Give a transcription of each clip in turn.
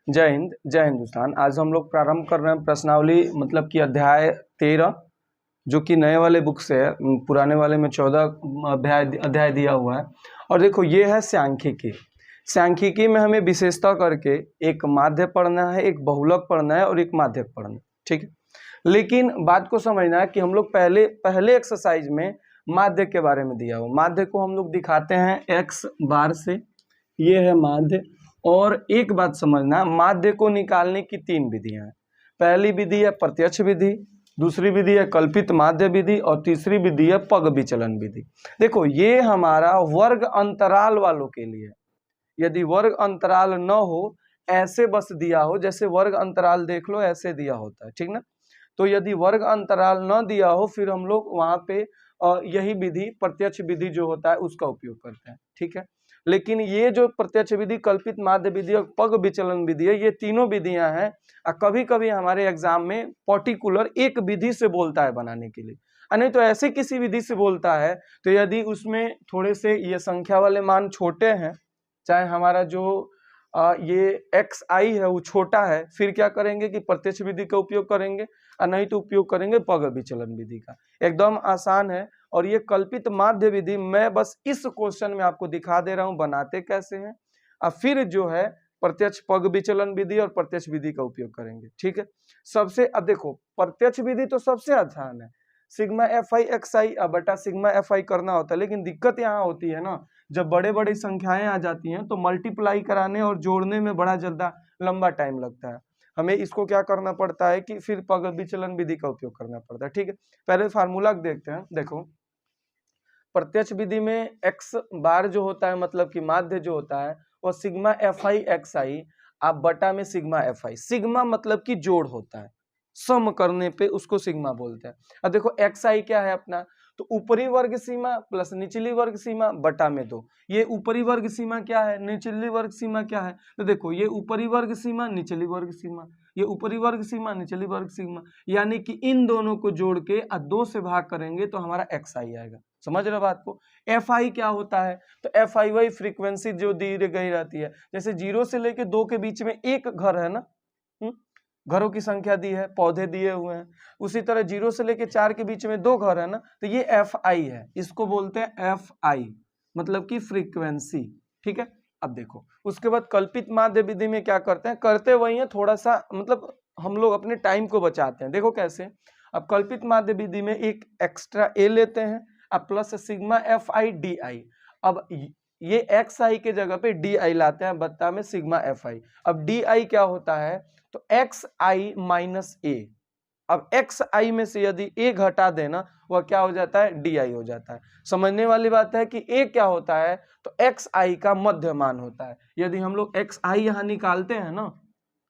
जय हिंद, जय हिंदुस्तान। आज हम लोग प्रारंभ कर रहे हैं प्रश्नावली मतलब कि अध्याय 13, जो कि नए वाले बुक से है। पुराने वाले में 14 अध्याय दिया हुआ है। और देखो, ये है सांख्यिकी। सांख्यिकी में हमें विशेषता करके एक माध्य पढ़ना है, एक बहुलक पढ़ना है और एक माध्यक पढ़ना है, ठीक है। लेकिन बात को समझना है कि हम लोग पहले एक्सरसाइज में माध्य के बारे में दिया हुआ। माध्य को हम लोग दिखाते हैं एक्स बार से, ये है माध्य। और एक बात समझना, माध्य को निकालने की 3 विधियां हैं। पहली विधि है प्रत्यक्ष विधि, दूसरी विधि है कल्पित माध्य विधि और तीसरी विधि है पग विचलन विधि। देखो, ये हमारा वर्ग अंतराल वालों के लिए। यदि वर्ग अंतराल न हो, ऐसे बस दिया हो, जैसे वर्ग अंतराल देख लो ऐसे दिया होता है, ठीक ना। तो यदि वर्ग अंतराल न दिया हो, फिर हम लोग वहां पे यही विधि प्रत्यक्ष विधि जो होता है उसका उपयोग करते हैं, ठीक है। लेकिन ये जो प्रत्यक्ष विधि, कल्पित माध्य विधि और पग विचलन विधि है, ये तीनों विधियां हैं। कभी कभी हमारे एग्जाम में पर्टिकुलर एक विधि से बोलता है बनाने के लिए, नहीं तो ऐसे किसी विधि से बोलता है। तो यदि उसमें थोड़े से ये संख्या वाले मान छोटे हैं, चाहे हमारा जो ये एक्स आई है वो छोटा है, फिर क्या करेंगे कि प्रत्यक्ष विधि का उपयोग करेंगे और नहीं तो उपयोग करेंगे पग विचलन विधि का। एकदम आसान है। और ये कल्पित माध्य विधि मैं बस इस क्वेश्चन में आपको दिखा दे रहा हूं बनाते कैसे हैं, और फिर जो है प्रत्यक्ष पग विचलन विधि और प्रत्यक्ष विधि का उपयोग करेंगे, ठीक है। सबसे अब देखो, प्रत्यक्ष विधि तो सबसे आसान है, सिग्मा एफ आई एक्स आई बटा सिग्मा एफ आई करना होता है। लेकिन दिक्कत यहाँ होती है ना, जब बड़े बड़ी संख्याएं आ जाती हैं तो मल्टीप्लाई कराने और जोड़ने में बड़ा ज्यादा लंबा टाइम लगता है। हमें इसको क्या करना पड़ता है कि फिर पग विचलन विधि का उपयोग करना पड़ता है, ठीक है। पहले फार्मूला देखते हैं। देखो, प्रत्यक्ष विधि में एक्स बार जो होता है, मतलब कि माध्य जो होता है, वो सिग्मा एफ आई एक्स आई आप बटा में सिग्मा एफ आई। सिग्मा मतलब कि जोड़ होता है, सम करने पे उसको सिग्मा बोलते हैं। अब देखो एक्स आई क्या है अपना, तो ऊपरी वर्ग सीमा प्लस निचली वर्ग सीमा बटा में 2। ये ऊपरी वर्ग सीमा क्या है, निचली वर्ग सीमा क्या है, तो देखो ये ऊपरी वर्ग सीमा निचली वर्ग सीमा, ये ऊपरी वर्ग सीमा निचली वर्ग सीमा, यानी कि इन दोनों को जोड़ के 2 से भाग करेंगे तो हमारा एक्स आई आएगा। समझ रहे हो बात को। एफ आई क्या होता है, तो एफ आई वही फ्रीक्वेंसी जो दी गई रहती है। जैसे 0 से लेके 2 के बीच में एक घर है ना, घरों की संख्या दी है, पौधे दिए हुए हैं। उसी तरह 0 से लेके 4 के बीच में 2 घर है ना, तो ये एफ आई है, इसको बोलते हैं एफ आई, मतलब कि फ्रीक्वेंसी, ठीक है। अब देखो, उसके बाद कल्पित माध्य विधि में क्या करते हैं, करते वही है, थोड़ा सा मतलब हम लोग अपने टाइम को बचाते हैं। देखो कैसे, अब कल्पित माध्य विधि में एक एक्स्ट्रा ए लेते हैं, अब plus sigma F I D I. अब ये एक्स आई के जगह पे डी आई लाते हैं बत्ता में सिग्मा एफ आई। अब डी आई क्या होता है, तो एक्स आई माइनस ए। अब एक्स आई में से यदि ए घटा देना, वह क्या हो जाता है, डी आई हो जाता है। समझने वाली बात है कि ए क्या होता है, तो एक्स आई का मध्य मान होता है। यदि हम लोग एक्स आई यहाँ निकालते हैं ना,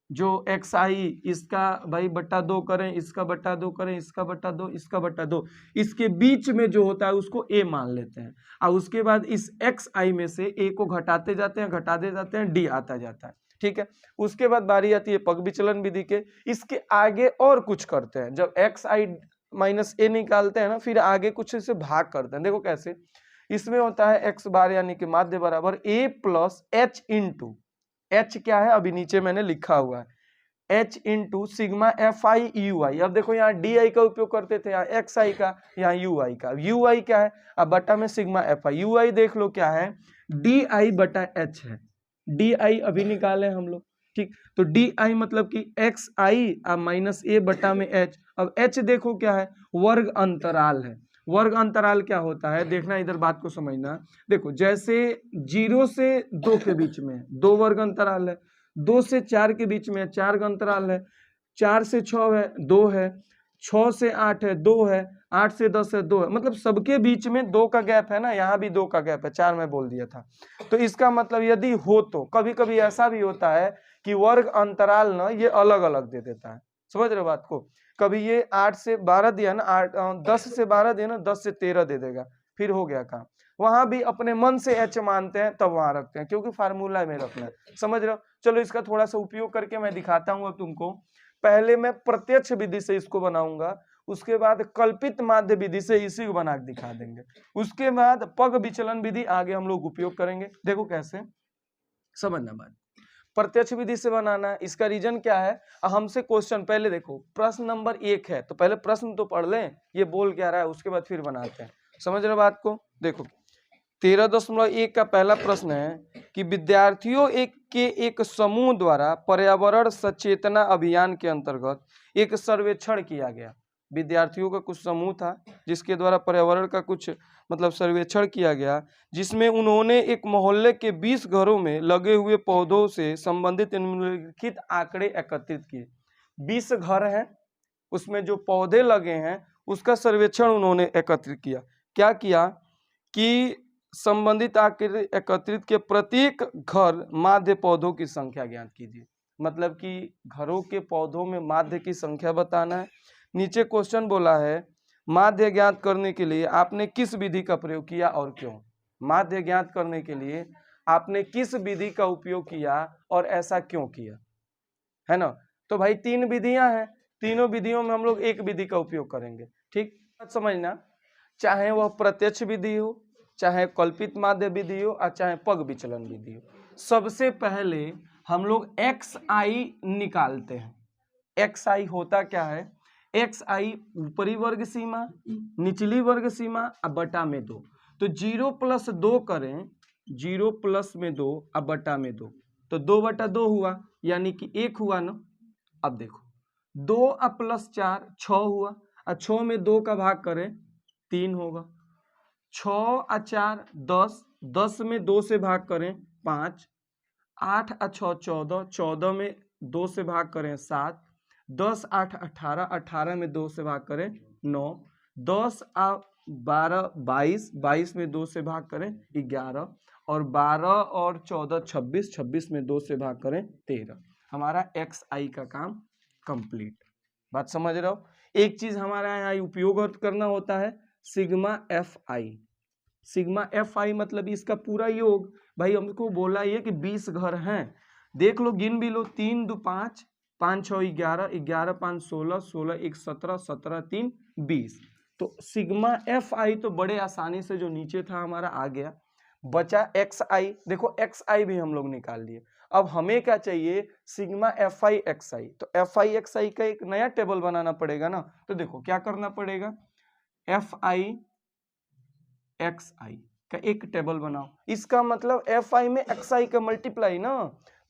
जो एक्स आई इसका भाई बट्टा 2 करें, इसका बट्टा 2 करें, इसका बट्टा 2, इसका बट्टा 2, इसके बीच में जो होता है उसको ए मान लेते हैं। और उसके बाद इस एक्स आई में से ए को घटाते जाते हैं, घटाते जाते हैं, डी आता जाता है, ठीक है। उसके बाद बारी आती है पग विचलन विधि के। इसके आगे और कुछ करते हैं, जब एक्स आई माइनस ए निकालते हैं ना, फिर आगे कुछ इसे भाग करते हैं। देखो कैसे, इसमें होता है एक्स बार यानी कि माध्य बराबर A plus H into, H क्या है अभी नीचे मैंने लिखा हुआ है, H into sigma F I U I. अब देखो यहाँ डी आई का उपयोग करते थे, यहाँ एक्स आई का, यहाँ यू आई का। यू आई क्या है, अब बटा में सिग्मा एफ आई। यू आई देख लो क्या है, डी आई बटा एच है। डी आई अभी निकाले हम लोग, ठीक। तो डी आई मतलब कि एक्स आई माइनस ए बटा में एच। अब एच देखो क्या है, वर्ग अंतराल है। वर्ग अंतराल क्या होता है, देखना इधर बात को समझना। देखो जैसे 0 से 2 के बीच में 2 वर्ग अंतराल है, 2 से 4 के बीच में 4 का अंतराल है, 4 से 6 है 2 है, 6 से 8 है 2 है, 8 से 10 है 2 है। मतलब सबके बीच में 2 का गैप है ना, यहाँ भी 2 का गैप है, 4 में बोल दिया था। तो इसका मतलब यदि हो तो कभी कभी ऐसा भी होता है कि वर्ग अंतराल ना ये अलग अलग दे देता है। समझ रहे हो बात को। कभी ये 8 से 12 दिया ना, 10 से 12 दिया ना, 10 से 13 दे देगा, फिर हो गया काम। वहां भी अपने मन से एच मानते हैं तब वहां रखते हैं, क्योंकि फार्मूला में रखना है। समझ रहे हो। चलो इसका थोड़ा सा उपयोग करके मैं दिखाता हूँ अब तुमको। पहले मैं प्रत्यक्ष विधि से इसको बनाऊंगा, उसके बाद कल्पित माध्य विधि से इसी को बना के दिखा देंगे, उसके बाद पग विचलन विधि आगे हम लोग उपयोग करेंगे। देखो कैसे, समझना बात। प्रत्यक्ष विधि से बनाना है। इसका रीजन क्या है, हमसे क्वेश्चन पहले देखो, प्रश्न नंबर 1 है तो पहले प्रश्न तो पढ़ लें ये बोल क्या रहा है, उसके बाद फिर बनाते हैं। समझ रहे बात को। देखो 13.1 का पहला प्रश्न है कि विद्यार्थियों के एक समूह द्वारा पर्यावरण सचेतना अभियान के अंतर्गत एक सर्वेक्षण किया गया। विद्यार्थियों का कुछ समूह था जिसके द्वारा पर्यावरण का कुछ मतलब सर्वेक्षण किया गया, जिसमें उन्होंने एक मोहल्ले के 20 घरों में लगे हुए पौधों से संबंधित निम्नलिखित आंकड़े एकत्रित किए। 20 घर हैं, उसमें जो पौधे लगे हैं उसका सर्वेक्षण उन्होंने एकत्रित किया। क्या किया कि संबंधित आंकड़े एकत्रित के प्रत्येक घर माध्य पौधों की संख्या ज्ञात कीजिए। मतलब कि घरों के पौधों में माध्य की संख्या बताना है। नीचे क्वेश्चन बोला है माध्य ज्ञात करने के लिए आपने किस विधि का प्रयोग किया और क्यों। माध्य ज्ञात करने के लिए आपने किस विधि का उपयोग किया और ऐसा क्यों किया, है ना। तो भाई 3 विधियां हैं, तीनों विधियों में हम लोग एक विधि का उपयोग करेंगे। ठीक समझना, चाहे वह प्रत्यक्ष विधि हो, चाहे कल्पित माध्य विधि हो और चाहे पग विचलन विधि हो। सबसे पहले हम लोग xi निकालते हैं। xi होता क्या है, xi ऊपरी वर्ग सीमा, निचली वर्ग सीमा और बटा में 2। तो 0 + 2 करें, 0 + 2 और बटा में 2, तो 2/2 हुआ, यानी कि 1 हुआ ना। अब देखो 2 और +4 6 हुआ, और 6 में 2 का भाग करें 3 होगा। 6 और 4 10, 10 में 2 से भाग करें 5, 8 और 6 14, 14 में 2 से भाग करें 7, 10 8 18, 18 में 2 से भाग करें 9, 10 और 12 22, 22 में 2 से भाग करें 11, और 12 और 14 26, 26 में 2 से भाग करें 13। हमारा xi का काम कंप्लीट। बात समझ रहे हो। एक चीज हमारा यहाँ उपयोग करना होता है सिग्मा fi। सिग्मा fi मतलब इसका पूरा योग। भाई हमको बोला ये कि 20 घर हैं, देख लो गिन भी लो, 3 2 5, 5 6 11, 11 5 16, 16 1 17, 17 3 20। तो सिग्मा fi तो बड़े आसानी से जो नीचे था हमारा आ गया। बचा xi, देखो xi भी हम लोग निकाल लिए। अब हमें क्या चाहिए, सिग्मा fi xi। तो fi xi का एक नया टेबल बनाना पड़ेगा ना। तो देखो क्या करना पड़ेगा, fi xi का एक टेबल बनाओ। इसका मतलब fi में xi का मल्टीप्लाई ना,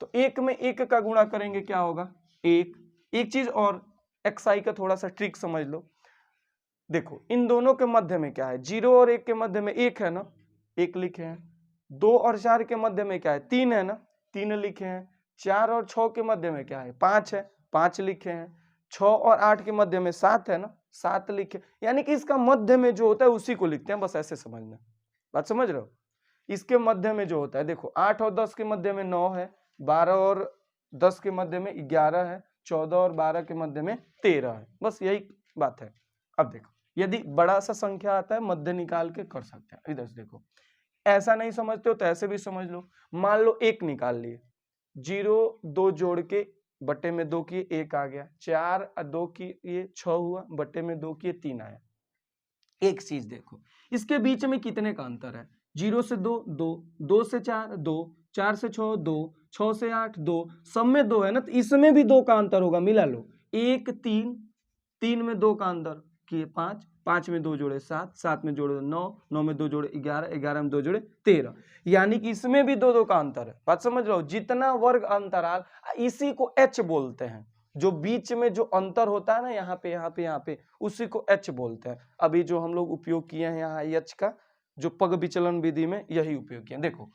तो 1 में 1 का गुणा करेंगे क्या होगा 1। एक चीज और, xi का थोड़ा सा ट्रिक समझ लो। देखो इन दोनों के मध्य में क्या है, 0 और 1 के मध्य में 1 है ना, 1 लिखे हैं। 2 और 4 के मध्य में क्या है, 3 है ना, 3 लिखे हैं। 4 और 6 के मध्य में क्या है, 5 है, 5 लिखे हैं। 6 और 8 के मध्य में 7 है ना, 7 लिखे। यानी कि इसका मध्य में जो होता है उसी को लिखते हैं, बस ऐसे समझना। बात समझ रहे हो। इसके मध्य में जो होता है, देखो 8 और 10 के मध्य में 9 है, 12 और 10 के मध्य में 11 है, 14 और 12 के मध्य में 13 है। बस यही बात है। अब देखो यदि बड़ा सा संख्या आता है मध्य निकाल के कर सकते हैं। इधर से देखो, ऐसा नहीं समझते हो तो ऐसे भी समझ लो। मान लो 1 निकाल लिए, 0 2 जोड़ के बटे में 2 किए 1 आ गया, 4 और 2 किए 6 हुआ, बटे में 2 किए 3 आया। एक चीज देखो, इसके बीच में कितने का अंतर है, 0 से 2 2, 2 से 4 2, 4 से 6 2, 6 से 8 2, सब में 2 है ना, तो इसमें भी 2 का अंतर होगा। मिला लो, 1 3, 3 में 2 का अंतर किए 5, 5 में 2 जोड़े 7, 7 में जोड़े 9, 9 में 2 जोड़े 11, 11 में 2 जोड़े 13। यानी कि इसमें भी 2 2 का अंतर है। बात समझ रहे हो। जितना वर्ग अंतराल, इसी को h बोलते हैं। जो बीच में जो अंतर होता है ना, यहाँ पे यहाँ पे यहाँ पे, उसी को h बोलते हैं। अभी जो हम लोग उपयोग किए हैं यहाँ h का, जो पग विचलन विधि में यही उपयोग किया। देखो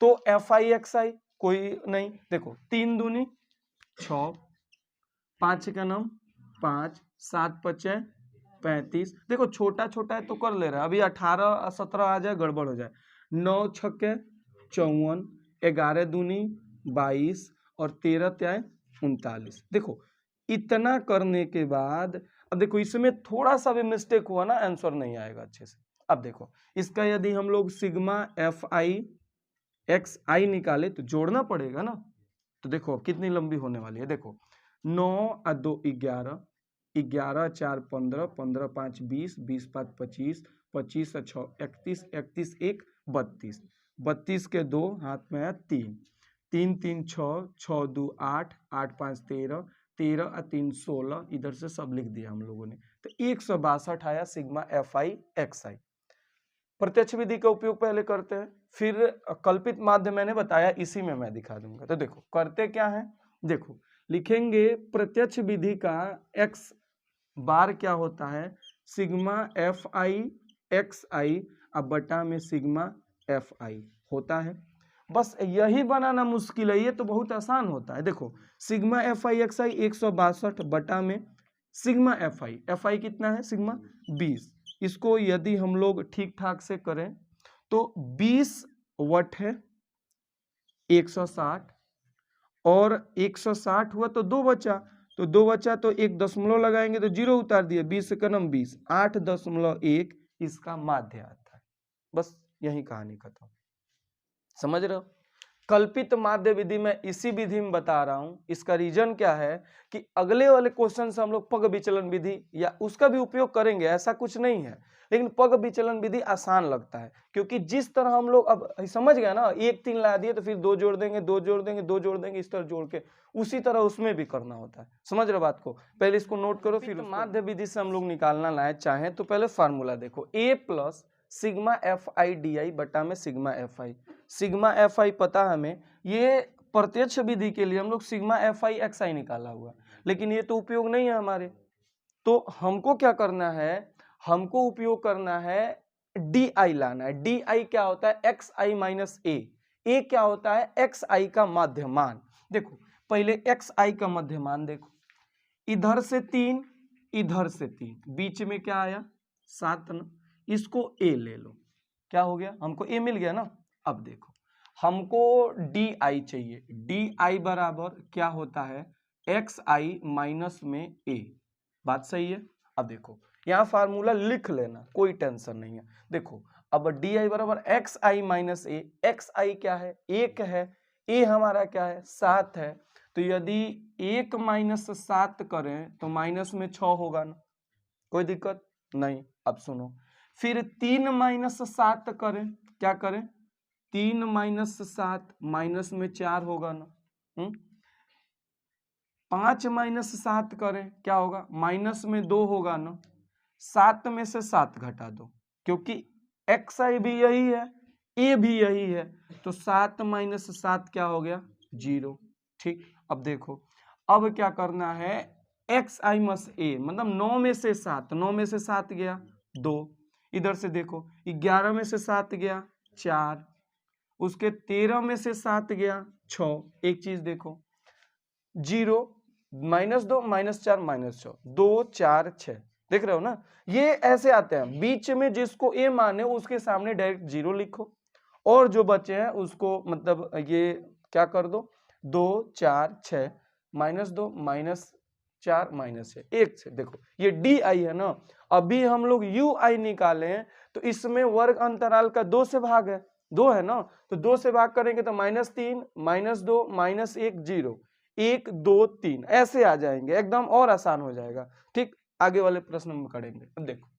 तो fi xi कोई नहीं, देखो 3 दूनी 6, 5 का नाम 5, 7 5 35। देखो छोटा छोटा है तो कर ले रहा है, अभी 18 17 आ जाए गड़बड़ हो जाए। 9 छक्के 54, 11 दूनी 22 और 13 त्याय 39। देखो इतना करने के बाद अब देखो इसमें थोड़ा सा भी मिस्टेक हुआ ना, आंसर नहीं आएगा अच्छे से। अब देखो इसका यदि हम लोग सिग्मा fi xi निकाले तो जोड़ना पड़ेगा ना। तो देखो कितनी लंबी होने वाली है। देखो 9 और 2 11, 11 4 15, 15 5 20, 20 5 25, 25 और 6 31, 31 1 32, 32 के 2 हाथ में है 3, 3 3 6, 6 2 8, 8 5 13, 13 और 3 16, इधर से सब लिख दिया हम लोगों ने। तो 162 आया सिग्मा एफ आई एक्स आई। प्रत्यक्ष विधि का उपयोग पहले करते हैं, फिर कल्पित माध्य मैंने बताया, इसी में मैं दिखा दूंगा। तो देखो करते क्या है, देखो लिखेंगे प्रत्यक्ष विधि का x बार क्या होता है, सिग्मा एफ आई एक्स आई अब बटा में सिग्मा एफ आई होता है। बस यही बनाना मुश्किल है, ये तो बहुत आसान होता है। देखो सिग्मा एफ आई एक्स आई 162 बटा में सिग्मा एफ आई कितना है, सिग्मा 20। इसको यदि हम लोग ठीक ठाक से करें तो 20 वट है 160, और 160 हुआ तो 2 बचा, तो 2 बचा तो 1 दशमलव लगाएंगे तो 0 उतार दिए, 20 से कम 20, 8.1 इसका माध्य आता है। बस यही कहानी खत्म। समझ रहे हो? कल्पित माध्य विधि में इसी विधि में बता रहा हूं। इसका रीजन क्या है कि अगले वाले क्वेश्चन से हम लोग पग विचलन विधि या उसका भी उपयोग करेंगे, ऐसा कुछ नहीं है, लेकिन पग विचलन विधि आसान लगता है, क्योंकि जिस तरह हम लोग अब समझ गया ना, 1 3 ला दिए तो फिर 2 जोड़ देंगे, 2 जोड़ देंगे, 2 जोड़ देंगे, इस तरह जोड़ के उसी तरह उसमें भी करना होता है। समझ रहे बात को? पहले इसको नोट करो, फिर माध्य विधि से हम लोग निकालना लाए चाहे तो पहले फार्मूला देखो, a plus sigma F I D I बटा में सिग्मा एफ आई। सिग्मा एफ आई पता हमें, ये प्रत्यक्ष विधि के लिए हम लोग सिग्मा एफ आई एक्स आई निकाला हुआ, लेकिन ये तो उपयोग नहीं है हमारे। तो हमको क्या करना है, हमको उपयोग करना है डी आई लाना है। डी आई क्या होता है, एक्स आई माइनस ए क्या होता है, एक्स आई का माध्यमान। देखो पहले एक्स आई का माध्यमान देखो, इधर से 3 इधर से 3, बीच में क्या आया 7 ना, इसको ए ले लो, क्या हो गया, हमको ए मिल गया ना। अब देखो हमको डी आई चाहिए, डी आई बराबर क्या होता है, एक्स आई माइनस में ए। बात सही है? अब देखो यहाँ फार्मूला लिख लेना, कोई टेंशन नहीं है। देखो अब डी आई बराबर एक्स आई माइनस ए, एक्स आई क्या है, 1 है, ए हमारा क्या है 7 है, तो यदि 1 माइनस 7 करें तो माइनस में 6 होगा ना, कोई दिक्कत नहीं। अब सुनो, फिर 3 माइनस 7 करें, क्या करें, 3 माइनस 7 माइनस में 4 होगा ना। 5 माइनस 7 करें क्या होगा, माइनस में 2 होगा ना। 7 में से 7 घटा दो, क्योंकि एक्स आई भी यही है, ए भी यही है, तो 7 माइनस 7 क्या हो गया 0। ठीक, अब देखो अब क्या करना है, एक्स आई मस ए मतलब 9 में से 7, 9 में से 7 गया 2, इधर से देखो 11 में से 7 गया 4, उसके 13 में से 7 गया 6। एक चीज देखो 0 -2 -4 -6 2 4 6, देख रहे हो ना, ये ऐसे आते हैं। बीच में जिसको ए माने उसके सामने डायरेक्ट 0 लिखो, और जो बचे हैं उसको मतलब ये क्या कर दो, 2 4 6 -2 -4 -6 1 से। देखो ये डी आई है ना, अभी हम लोग यू आई निकाले हैं तो इसमें वर्ग अंतराल का 2 से भाग है, 2 है ना, तो 2 से भाग करेंगे तो -3 -2 -1 0 1 2 3 ऐसे आ जाएंगे, एकदम और आसान हो जाएगा। ठीक, आगे वाले प्रश्न में करेंगे। अब देखो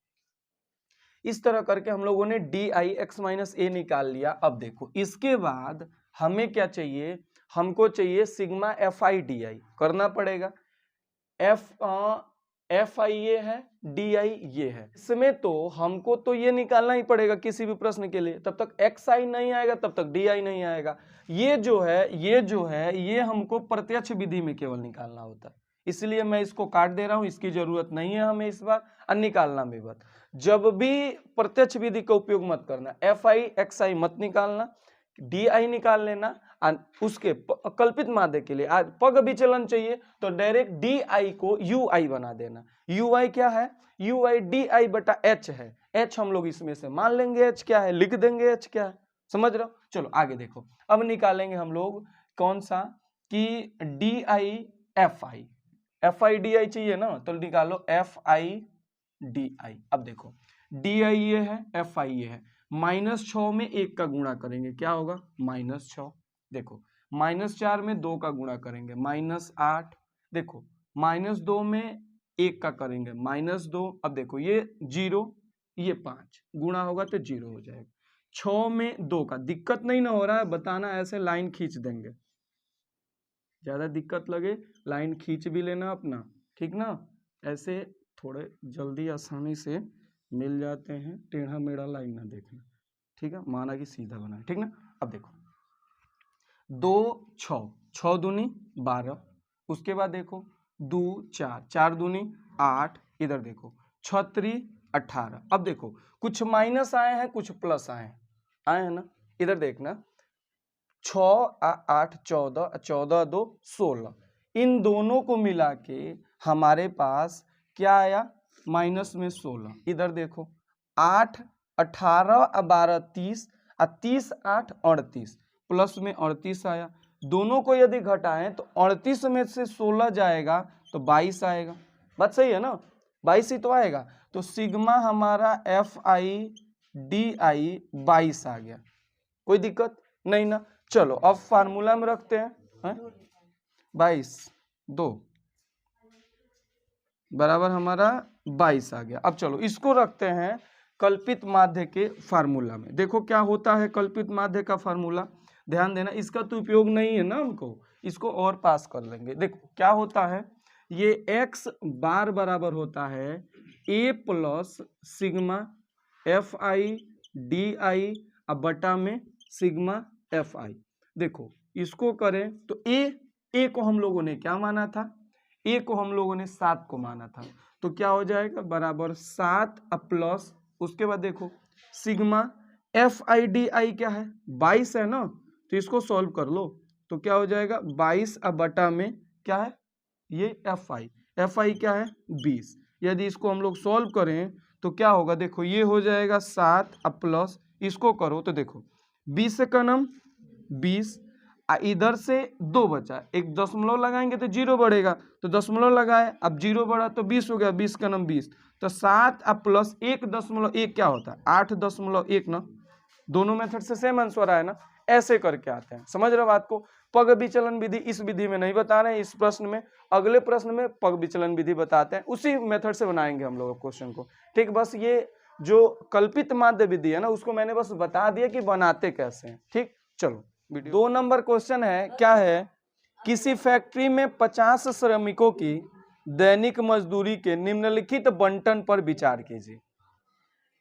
इस तरह करके हम लोगों ने डी आई एक्स माइनस ए निकाल लिया। अब देखो इसके बाद हमें क्या चाहिए, हमको चाहिए sigma F I D I करना पड़ेगा। एफ आई ये है, डी आई ये है, इसमें तो हमको तो ये निकालना ही पड़ेगा किसी भी प्रश्न के लिए, तब तक एक्स आई नहीं आएगा तब तक डी आई नहीं आएगा। ये जो है ये हमको प्रत्यक्ष विधि में केवल निकालना होता है, इसलिए मैं इसको काट दे रहा हूं, इसकी जरूरत नहीं है हमें इस बार, और निकालना भी मत। जब भी प्रत्यक्ष विधि का उपयोग मत करना, एफ आई एक्स आई मत निकालना, डी आई निकाल लेना। उसके कल्पित माध्य के लिए आज पग विचलन चाहिए तो डायरेक्ट डी आई को यू आई बना देना। यू आई क्या है, यू आई डी आई बटा एच है, एच हम लोग इसमें से मान लेंगे एच क्या है, लिख देंगे एच क्या है। समझ रहे हो? चलो आगे देखो, अब निकालेंगे हम लोग कौन सा, कि D I F I D I चाहिए ना, तो निकालो एफ आई डी आई। अब देखो डी आई ये है, एफ आई ये है, -6 में 1 का गुणा करेंगे क्या होगा -6। देखो -4 में 2 का गुणा करेंगे -8। देखो -2 में 1 का करेंगे -2। अब देखो ये 0 ये 5 गुणा होगा तो 0 हो जाएगा। 6 में 2 का, दिक्कत नहीं ना हो रहा है बताना, ऐसे लाइन खींच देंगे। ज़्यादा दिक्कत लगे लाइन खींच भी लेना अपना, ठीक ना, ऐसे थोड़े जल्दी आसानी से मिल जाते हैं, टेढ़ा मेढ़ा लाइन ना देखना, ठीक है, माना कि सीधा बनाए, ठीक ना। अब देखो 2 6, 6 दूनी 12, उसके बाद देखो 2 4, 4 दूनी 8, इधर देखो 6 3 18। अब देखो कुछ माइनस आए हैं कुछ प्लस आए हैं ना, इधर देखना 6 8 14, 14 2 16, इन दोनों को मिला के हमारे पास क्या आया, माइनस में 16। इधर देखो 8 18 12 30, 30 8 38, प्लस में 38 आया। दोनों को यदि घटाएं तो 38 में से 16 जाएगा तो 22 आएगा। बात सही है ना, 22 ही तो आएगा। तो सिग्मा हमारा FI/DI 22 आ गया, कोई दिक्कत नहीं ना। चलो अब फार्मूला में रखते हैं, 22 2 बराबर हमारा 22 आ गया। अब चलो इसको रखते हैं कल्पित माध्य के फार्मूला में। देखो क्या होता है कल्पित माध्य का फार्मूला, ध्यान देना, इसका तो उपयोग नहीं है ना हमको, इसको और पास कर लेंगे। देखो क्या होता है, ये x बार बराबर होता है a प्लस सिग्मा FI/DI अब बटा में सिग्मा FI। देखो इसको करें तो a को हम लोगों ने क्या माना था, a को हम लोगों ने 7 को माना था, तो क्या हो जाएगा बराबर 7 प्लस, उसके बाद देखो सिग्मा FI/DI क्या है 22 है ना, तो इसको सॉल्व कर लो तो क्या हो जाएगा 22 अब बटा में क्या है ये FI क्या है 20। यदि इसको हम लोग सॉल्व करें तो क्या होगा, देखो ये हो जाएगा 7 अब प्लस, इसको करो तो देखो 20 से कम 20, इधर से 2 बचा, एक दशमलव लगाएंगे तो 0 बढ़ेगा, तो दशमलव लगाए, अब 0 बढ़ा तो 20 हो गया, 20 का नाम 20, तो 7 अब प्लस 1.1 क्या होता है 8.1 ना, दोनों मेथड से सेम आंसर आया ना, ऐसे करके आते हैं। समझ रहे हो बात को। पग विचलन विधि इस विधि में नहीं बता रहे हैं, इस प्रश्न में, अगले प्रश्न में पग विचलन विधि बताते हैं, उसी मेथड से बनाएंगे हम लोग क्वेश्चन को, ठीक। बस ये जो कल्पित माध्य विधि है ना उसको मैंने बस बता दिया कि बनाते कैसे हैं, ठीक। चलो 2 नंबर क्वेश्चन है, क्या है, किसी फैक्ट्री में 50 श्रमिकों की दैनिक मजदूरी के निम्नलिखित बंटन पर विचार कीजिए।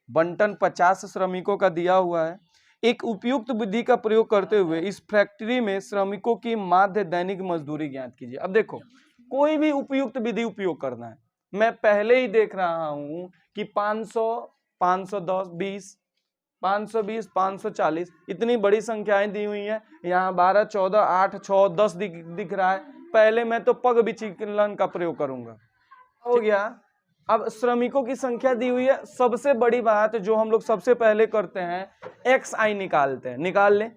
बंटन 50 श्रमिकों का दिया हुआ है, एक उपयुक्त विधि का प्रयोग करते हुए इस फैक्ट्री में श्रमिकों की माध्य दैनिक मजदूरी ज्ञात कीजिए। अब देखो कोई भी उपयुक्त विधि उपयोग करना है, मैं पहले ही देख रहा हूं कि 500 510 20 520 540 इतनी बड़ी संख्याएं दी हुई हैं, यहाँ 12 14 8 6 10 दिख रहा है, पहले मैं तो पग विचलन का प्रयोग करूंगा, हो गया। अब श्रमिकों की संख्या दी हुई है, सबसे बड़ी बात जो हम लोग सबसे पहले करते हैं XI निकालते हैं, निकाल लें।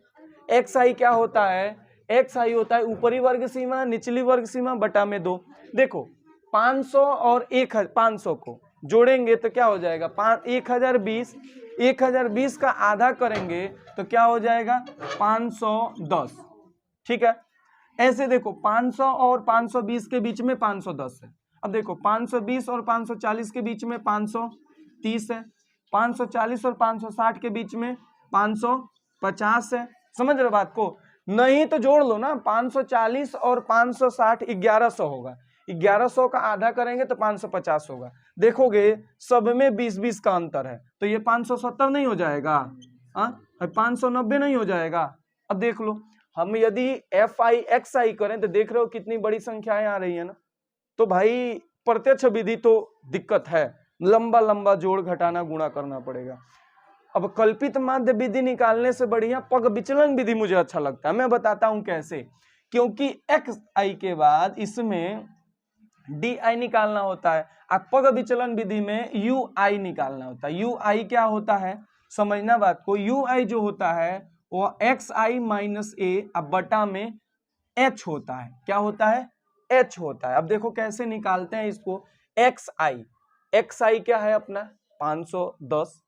XI क्या होता है, XI होता है ऊपरी वर्ग सीमा निचली वर्ग सीमा बटा में 2। देखो 500 और 500 को जोड़ेंगे तो क्या हो जाएगा 1020, 1020 का आधा करेंगे तो क्या हो जाएगा 510, ठीक है। ऐसे देखो 500 और 520 के बीच में 510 है। अब देखो 520 और 540 के बीच में 530 है, 540 और 560 के बीच में 550 है। समझ रहे बात को, नहीं तो जोड़ लो ना, 540 और 560 1100 होगा, 1100 का आधा करेंगे तो 550 होगा। देखोगे सब में 20-20 का अंतर है, तो ये 570 नहीं हो जाएगा, 590 नहीं हो जाएगा। अब देख लो हम यदि FI/XI करें तो देख रहे हो कितनी बड़ी संख्याएं आ रही है ना, तो भाई प्रत्यक्ष विधि तो दिक्कत है, लंबा लंबा जोड़ घटाना गुणा करना पड़ेगा। अब कल्पित माध्य विधि निकालने से बढ़िया पग विचलन विधि मुझे अच्छा लगता है, मैं बताता हूं कैसे। क्योंकि XI के बाद इसमें DI निकालना होता है, पग विचलन विधि में UI निकालना होता है। UI क्या होता है समझना बात को, UI जो होता है वो XI-A अब बटा में H होता है, क्या होता है H होता है। अब देखो कैसे निकालते हैं इसको, XI क्या है अपना 510,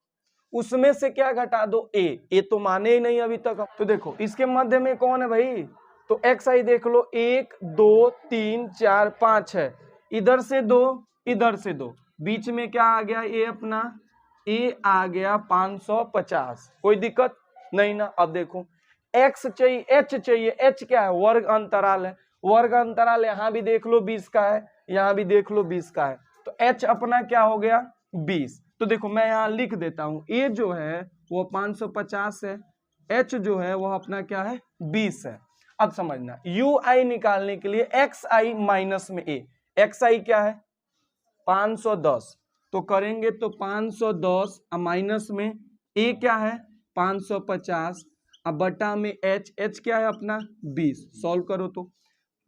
उसमें से क्या घटा दो A तो माने ही नहीं अभी तक, तो देखो इसके मध्य में कौन है भाई, तो XI देख लो 1 2 3 4 5 है, इधर से 2 इधर से 2, बीच में क्या आ गया A अपना, A आ गया 550, कोई दिक्कत नहीं ना। अब देखो X चाहिए H चाहिए, H क्या है वर्ग अंतराल है, वर्ग अंतराल यहाँ भी देख लो 20 का है, यहाँ भी देख लो 20 का है, तो h अपना क्या हो गया 20। तो देखो मैं यहाँ लिख देता हूँ, a जो है वो 550 है, h जो है वो अपना क्या है 20 है। अब समझना ui निकालने के लिए xi माइनस में a, xi क्या है 510, तो करेंगे तो 510 माइनस में a क्या है 550 अब बटा में h क्या है अपना 20। सॉल्व करो तो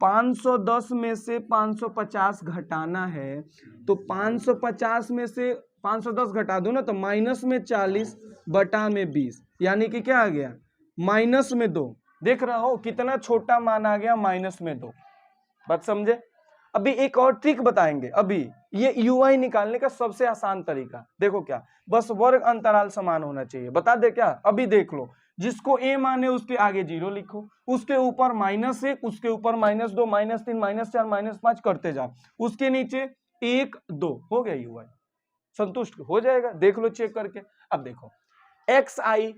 510 में से 550 घटाना है, तो 550 में से 510 घटा दो ना, तो माइनस में 40 बटा में 20, यानी कि क्या आ गया माइनस में 2। देख रहा हो कितना छोटा मान आ गया, माइनस में 2। बात समझे। अभी एक और ट्रिक बताएंगे, अभी ये ui निकालने का सबसे आसान तरीका देखो क्या, बस वर्ग अंतराल समान होना चाहिए। बता दे क्या, अभी देख लो, जिसको a माने उसके आगे 0 लिखो, उसके ऊपर -1, उसके ऊपर -2, -3, -4, -5 करते जाओ, उसके नीचे 1 2 हो गया ui, संतुष्ट हो जाएगा। देख लो चेक करके। अब देखो xi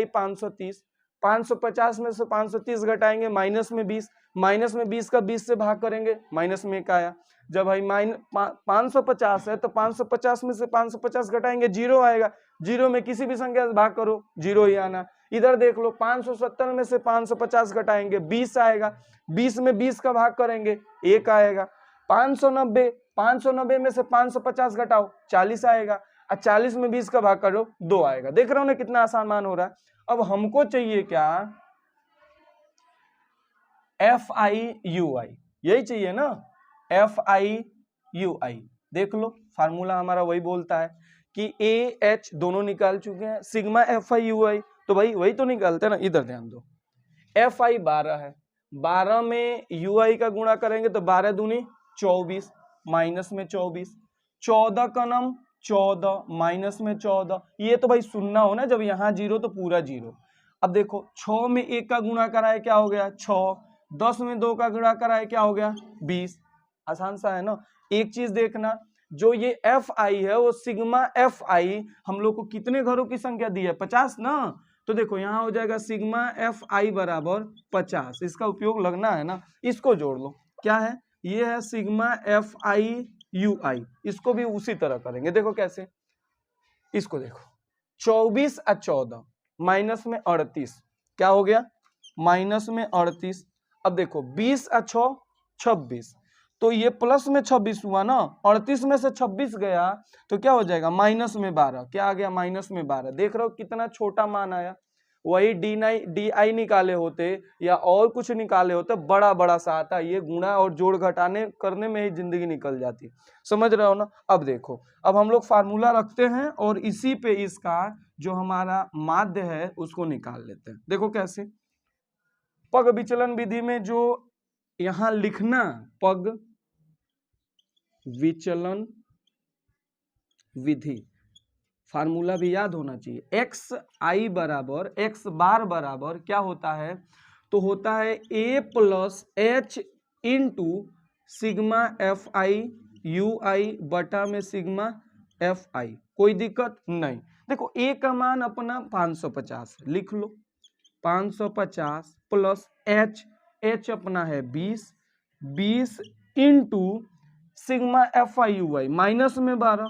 530, 550 में से 530 घटाएंगे माइनस में 20, माइनस में 20 का 20 से भाग करेंगे माइनस में 1 आया। जब भाई 550 है तो 550 में से 550 घटाएंगे 0 आएगा, 0 में किसी भी संख्या से भाग करो 0 ही आना। इधर देख लो 570 में से 550 घटाएंगे 20 आएगा, 20 में 20 का भाग करेंगे 1 आएगा। 590 में से 550 घटाओ 40 आएगा, 40 में 20 का भाग करो 2 आएगा। देख रहे हो ना कितना आसान मान हो रहा है। अब हमको चाहिए क्या FI/UI, यही चाहिए ना FI/UI। देख लो फार्मूला हमारा वही बोलता है कि AH दोनों निकाल चुके हैं, सिग्मा FI/UI, तो भाई वही तो निकालते हैं ना। इधर ध्यान दो, FI 12 है, 12 में UI का गुणा करेंगे तो 12 दूनी 24, माइनस में 24, 14 का नाम 14 माइनस में 14, ये तो भाई सुनना हो ना, जब यहाँ 0 तो पूरा 0। अब देखो 6 में 1 का गुणा कराए क्या हो गया 6, 10 में 2 का गुणा कराए क्या हो गया 20। आसान सा है ना। एक चीज देखना, जो ये FI है वो सिग्मा FI हम लोग को कितने घरों की संख्या दी है 50 ना, तो देखो यहाँ हो जाएगा सिग्मा FI बराबर 50, इसका उपयोग लगना है ना, इसको जोड़ लो। क्या है ये है सिग्मा FI/UI, इसको भी उसी तरह करेंगे। देखो कैसे, इसको देखो 24 और 14 माइनस में 38, क्या हो गया माइनस में 38। अब देखो 20 और 6 26, तो ये प्लस में 26 हुआ ना, 38 में से 26 गया तो क्या हो जाएगा माइनस में 12, क्या आ गया माइनस में 12। देख रहे हो कितना छोटा मान आया। वही DI निकाले होते या और कुछ निकाले होते बड़ा बड़ा सा आता, ये गुणा और जोड़ घटाने करने में ही जिंदगी निकल जाती। समझ रहे हो ना। अब देखो, अब हम लोग फार्मूला रखते हैं और इसी पे इसका जो हमारा माध्य है उसको निकाल लेते हैं। देखो कैसे, पग विचलन विधि में जो यहां लिखना, पग विचलन विधि फार्मूला भी याद होना चाहिए। xi बराबर x बार बराबर क्या होता है, तो होता है a plus h into sigma FI/UI बटा में सिग्मा FI। कोई दिक्कत नहीं। देखो a का मान अपना 550 लिख लो, 550 प्लस h अपना है 20 इंटू सिग्मा FI/UI माइनस में 12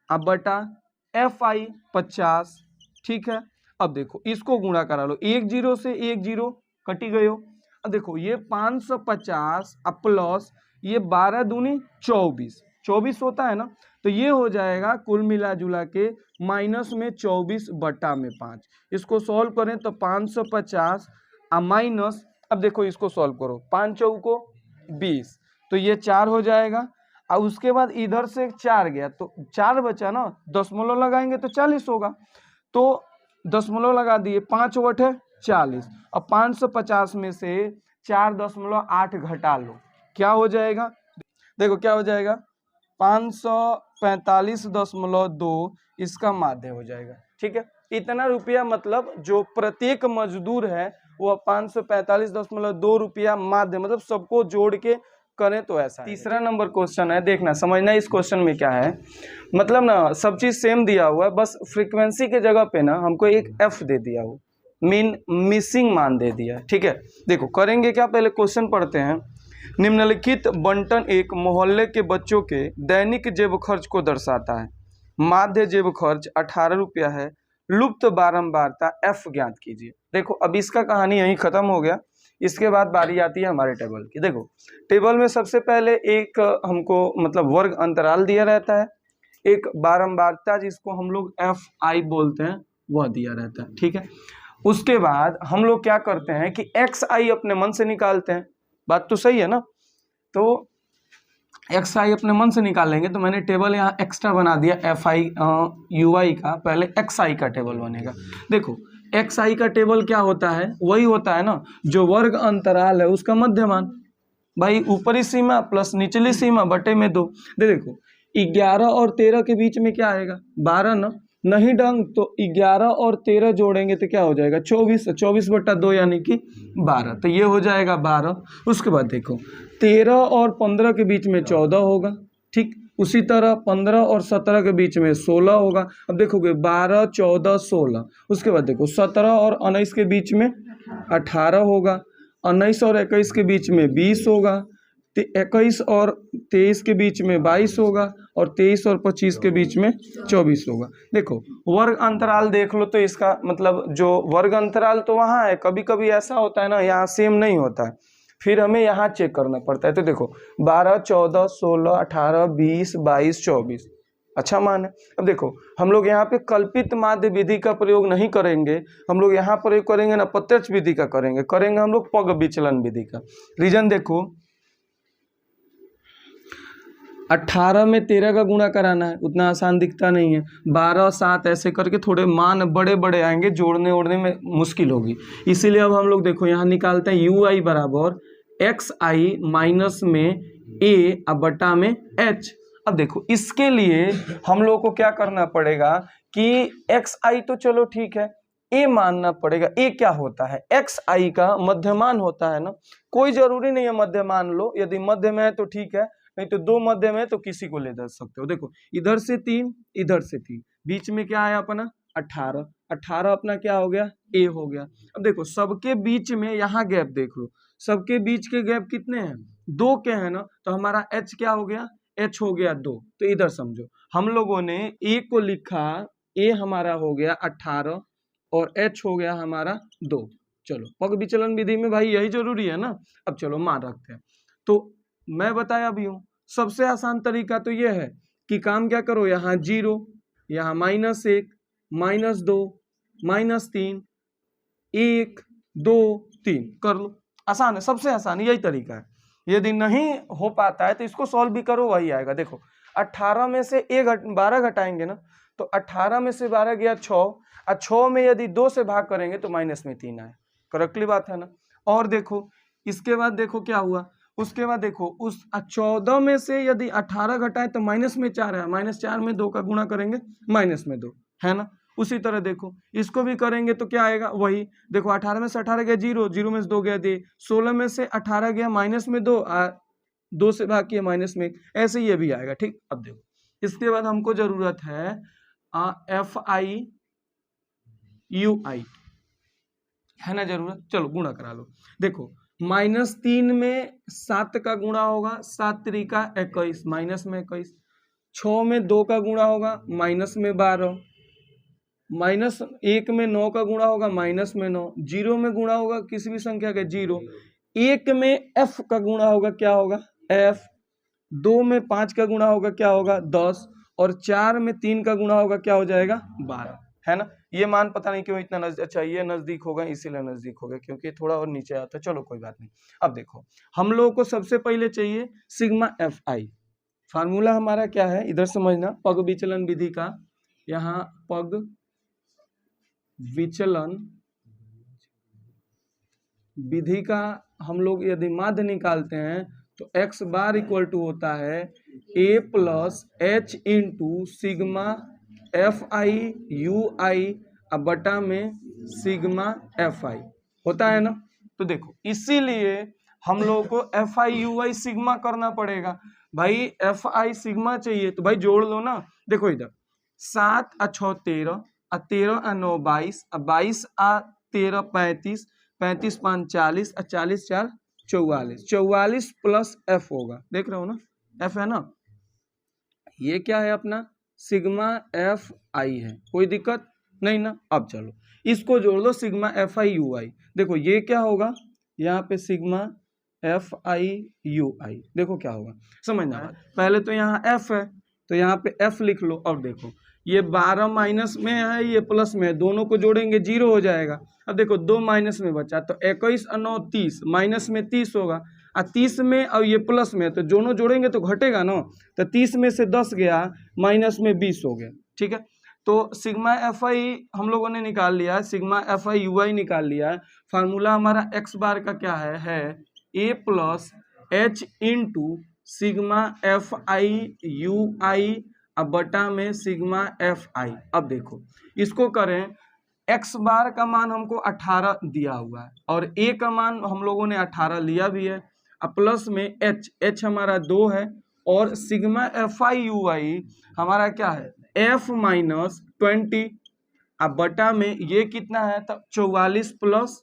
अब बटा FI 50, ठीक है। अब देखो इसको गुणा करा लो, 1 0 से 1 0 कटी गए हो। अब देखो ये 550 अब प्लस ये 12 दूनी 24 होता है ना, तो ये हो जाएगा कुल मिला जुला के माइनस में 24 बटा में 5। इसको सॉल्व करें तो 550 माइनस, अब देखो इसको सॉल्व करो, 5 चौको 20, तो ये 4 हो जाएगा। और उसके बाद इधर से 4 गया तो 4 बचा ना, दशमलव लगाएंगे तो 40 होगा, तो दशमलव लगा दिए, 5 वट है 40। अब 550 में से 4.8 घटा लो, क्या हो जाएगा, देखो क्या हो जाएगा 545.2 इसका माध्य हो जाएगा। ठीक है, इतना रुपया मतलब जो प्रत्येक मजदूर है वो 545.2 रुपया माध्य, मतलब सबको जोड़ के करें तो ऐसा। तीसरा नंबर क्वेश्चन है, देखना समझना इस क्वेश्चन में क्या है। मतलब ना सब चीज सेम दिया हुआ है, बस फ्रीक्वेंसी के जगह पे ना हमको एक f दे दिया हो, मीन मिसिंग मान दे दिया है। ठीक है, देखो करेंगे क्या, पहले क्वेश्चन पढ़ते हैं। निम्नलिखित बंटन एक मोहल्ले के बच्चों के दैनिक जेब खर्च को दर्शाता है। माध्य जेब खर्च 18 रुपया है, लुप्त बारंबारता f ज्ञात कीजिए। देखो अब इसका कहानी यहीं खत्म हो गया। इसके बाद बारी आती है हमारे टेबल की। देखो टेबल में सबसे पहले एक हमको मतलब वर्ग अंतराल दिया रहता है, एक बारंबारता जिसको हम लोग fi बोलते हैं वह दिया रहता है। ठीक है, उसके बाद हम लोग क्या करते हैं कि xi अपने मन से निकालते हैं। बात तो सही है ना, तो xi अपने मन से निकालेंगे। तो मैंने टेबल यहाँ एक्स्ट्रा बना दिया fi ui का, पहले xi का टेबल बनेगा। देखो xi का टेबल क्या होता है, वही होता है ना जो वर्ग अंतराल है उसका मध्यमान। भाई ऊपरी सीमा प्लस निचली सीमा बटे में 2। देखो 11 और 13 के बीच में क्या आएगा, 12 ना, नहीं ढंग तो 11 और 13 जोड़ेंगे तो क्या हो जाएगा 24, 24 बटा 2 यानी कि 12, तो ये हो जाएगा 12। उसके बाद देखो 13 और 15 के बीच में 14 होगा। ठीक, उसी तरह 15 और 17 के बीच में 16 होगा। अब देखोगे 12, 14, 16। उसके बाद देखो 17 और 19 के बीच में 18 होगा, 19 और 21 के बीच में 20 होगा, 21 और 23 के बीच में 22 होगा, और 23 और 25 के बीच में 24 होगा। देखो वर्ग अंतराल देख लो, तो इसका मतलब जो वर्ग अंतराल तो वहाँ है, कभी कभी ऐसा होता है ना यहाँ सेम नहीं होता है, फिर हमें यहाँ चेक करना पड़ता है। तो देखो 12, 14, 16, 18, 20, 22, 24 अच्छा मान है। अब देखो हम लोग यहाँ पे कल्पित माध्य विधि का प्रयोग नहीं करेंगे, हम लोग यहाँ प्रयोग करेंगे ना प्रत्यक्ष विधि का करेंगे हम लोग पग विचलन विधि का। रीजन देखो 18 में 13 का गुणा कराना है, उतना आसान दिखता नहीं है। 12, 7 ऐसे करके थोड़े मान बड़े बड़े आएंगे, जोड़ने ओड़ने में मुश्किल होगी। इसीलिए अब हम लोग देखो यहाँ निकालते हैं ui बराबर xi माइनस में a अब बटा में h। अब देखो इसके लिए हम लोग को क्या करना पड़ेगा कि xi तो चलो ठीक है, a मानना पड़ेगा। a क्या होता है, xi का मध्यमान होता है ना, कोई जरूरी नहीं है मध्यमान लो, यदि मध्य में है तो ठीक है, नहीं तो दो मध्य में तो किसी को ले जा सकते हो। देखो इधर से 3 इधर से 3, बीच में क्या आया अपना 18, 18 अपना क्या हो गया a हो गया। अब देखो सबके बीच में यहाँ गैप देख लो, सबके बीच के गैप कितने हैं 2 के हैं ना, तो हमारा h क्या हो गया, h हो गया 2। तो इधर समझो हम लोगों ने a को लिखा, a हमारा हो गया 18 और h हो गया हमारा 2। चलो पग विचलन विधि में भाई यही जरूरी है ना। अब चलो मान रखते हैं, तो मैं बताया भी हूं सबसे आसान तरीका तो यह है कि काम क्या करो, यहाँ 0, यहाँ -1, -2, -3, 1, 2, 3 कर लो। आसान है, सबसे आसान यही तरीका है। यदि नहीं हो पाता है तो इसको सॉल्व भी करो, वही आएगा। देखो 18 में से 12 घटाएंगे ना, तो 18 में से 12 गया 6, और 6 में यदि 2 से भाग करेंगे तो माइनस में 3 आए। करेक्टली बात है ना। और देखो इसके बाद देखो क्या हुआ, उसके बाद देखो उस 14 में से यदि 18 घटाए तो माइनस में 4 है, -4 में 2 का गुणा करेंगे -2 है ना। उसी तरह देखो इसको भी करेंगे तो क्या आएगा, वही देखो 18 में से 18 गया 0, 0 में से 2 गया दे, 16 में से 18 गया -2, 2 से भाग किया -1, ऐसे ये भी आएगा। ठीक, अब देखो इसके बाद हमको जरूरत है fi ui है ना जरूरत। चलो गुणा करा लो। देखो -3 में 7 का गुणा होगा, 7 त्रिका 21, माइनस में 21, 6 में 2 का गुणा होगा, माइनस में 12, -1 में 9 का गुणा होगा, माइनस में 9, 0 में गुणा होगा किसी भी संख्या के 0, 1 में f का गुणा होगा क्या होगा f, 2 में 5 का गुणा होगा क्या होगा 10, और 4 में 3 का गुणा होगा क्या हो जाएगा 12, है ना। ये मान पता नहीं क्यों इतना नजदीक, अच्छा ये नजदीक होगा इसीलिए नजदीक हो गया क्योंकि थोड़ा और नीचे आता है। चलो कोई बात नहीं। अब देखो हम लोगों को सबसे पहले चाहिए सिग्मा fi। फार्मूला हमारा क्या है इधर समझना, पग विचलन विधि का। यहाँ पग विचलन विधि का हम लोग यदि माध्य निकालते हैं तो x बार इक्वल टू होता है a plus h into sigma fi ui अब बटा में सिग्मा fi होता है ना। तो देखो इसीलिए हम लोगों को fi ui सिग्मा करना पड़ेगा। भाई fi सिग्मा चाहिए तो भाई जोड़ लो ना। देखो इधर 7 और 6 13, 13 और 9 22, 22 13 35, 35 5 40 और 40 4 44, 44 प्लस एफ होगा, देख रहे हो ना, एफ है ना, ये क्या है अपना सिग्मा एफ आई है, कोई दिक्कत नहीं ना। अब चलो इसको जोड़ दो सिग्मा एफ आई यू आई, देखो ये क्या होगा, यहाँ पे सिग्मा एफ आई यू आई, देखो क्या होगा, समझना है। पहले तो यहाँ एफ है तो यहाँ पे एफ लिख लो, और देखो ये 12 माइनस में है, ये प्लस में है, दोनों को जोड़ेंगे 0 हो जाएगा। अब देखो 2 माइनस में बचा तो 21 और 9 30, माइनस में 30 होगा, और 30 में और ये प्लस में, तो दोनों जोड़ेंगे तो घटेगा ना, तो 30 में से 10 गया, माइनस में 20 हो गया, ठीक है। तो सिग्मा एफ आई हम लोगों ने निकाल लिया है, सिग्मा एफ आई यू आई निकाल लिया है। फार्मूला हमारा एक्स बार का क्या है A plus H into sigma F I U I बटा में सिग्मा एफ आई। अब देखो इसको करें, एक्स बार का मान हमको 18 दिया हुआ है और ए का मान हम लोगों ने 18 लिया भी है, अब प्लस में एच हमारा 2 है, और सिग्मा एफ आई यू आई हमारा क्या है एफ माइनस 20, अब बटा में ये कितना है तब 44 प्लस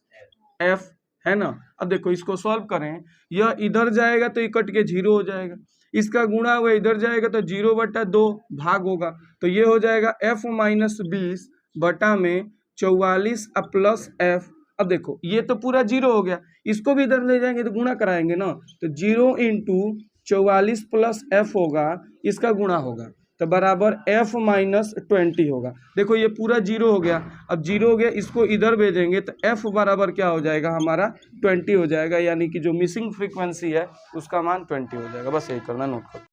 एफ है ना। अब देखो इसको सॉल्व करें, यह इधर जाएगा तो ये कट के 0 हो जाएगा, इसका गुणा हुआ इधर जाएगा तो 0/2 भाग होगा, तो ये हो जाएगा f माइनस 20 बटा में 44 प्लस एफ। अब देखो ये तो पूरा 0 हो गया, इसको भी इधर ले जाएंगे तो गुणा कराएंगे ना, तो 0 इंटू 44 प्लस एफ होगा, इसका गुणा होगा तो बराबर f माइनस 20 होगा। देखो ये पूरा 0 हो गया, अब 0 हो गया, इसको इधर भेजेंगे तो f बराबर क्या हो जाएगा हमारा 20 हो जाएगा, यानी कि जो मिसिंग फ्रीक्वेंसी है उसका मान 20 हो जाएगा। बस यही करना, नोट करो।